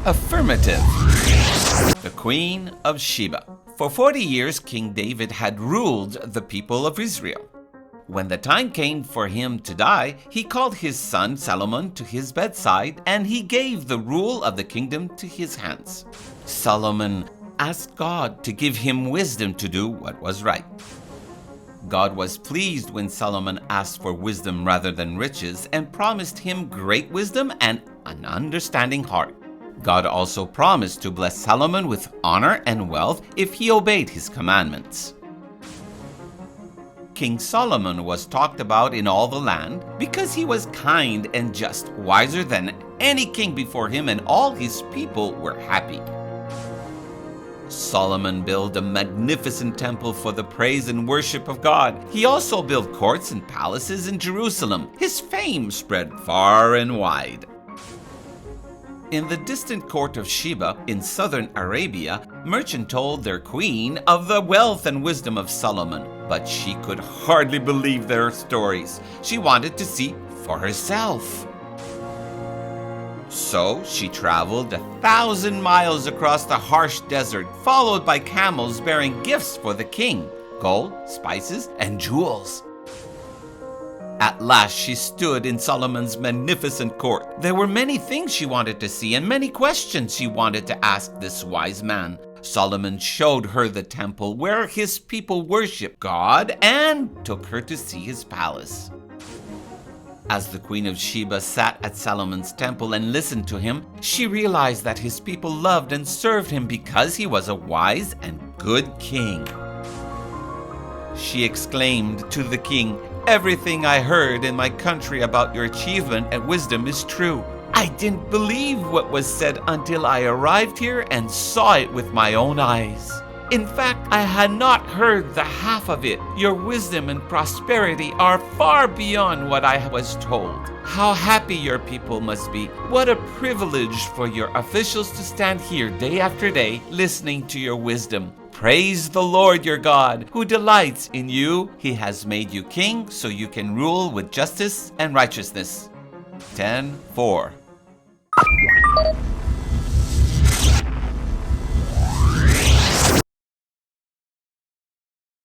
Affirmative. The Queen of Sheba. For 40 years, King David had ruled the people of Israel. When the time came for him to die, he called his son Solomon to his bedside, and he gave the rule of the kingdom to his hands. Solomon asked God to give him wisdom to do what was right. God was pleased when Solomon asked for wisdom rather than riches and promised him great wisdom and an understanding heart. God also promised to bless Solomon with honor and wealth if he obeyed his commandments. King Solomon was talked about in all the land because he was kind and just, wiser than any king before him, and all his people were happy. Solomon built a magnificent temple for the praise and worship of God. He also built courts and palaces in Jerusalem. His fame spread far and wide. In the distant court of Sheba in southern Arabia, merchants told their queen of the wealth and wisdom of Solomon, but she could hardly believe their stories. She wanted to see for herself. So she traveled 1,000 miles across the harsh desert, followed by camels bearing gifts for the king: gold, spices, and jewels. At last she stood in Solomon's magnificent court. There were many things she wanted to see and many questions she wanted to ask this wise man. Solomon showed her the temple where his people worship God and took her to see his palace. As the Queen of Sheba sat at Solomon's temple and listened to him, she realized that his people loved and served him because he was a wise and good king. She exclaimed to the king, "Everything I heard in my country about your achievement and wisdom is true. I didn't believe what was said until I arrived here and saw it with my own eyes. In fact, I had not heard the half of it. Your wisdom and prosperity are far beyond what I was told. How happy your people must be. What a privilege for your officials to stand here day after day listening to your wisdom. Praise the Lord your God, who delights in you. He has made you king so you can rule with justice and righteousness." 10:4.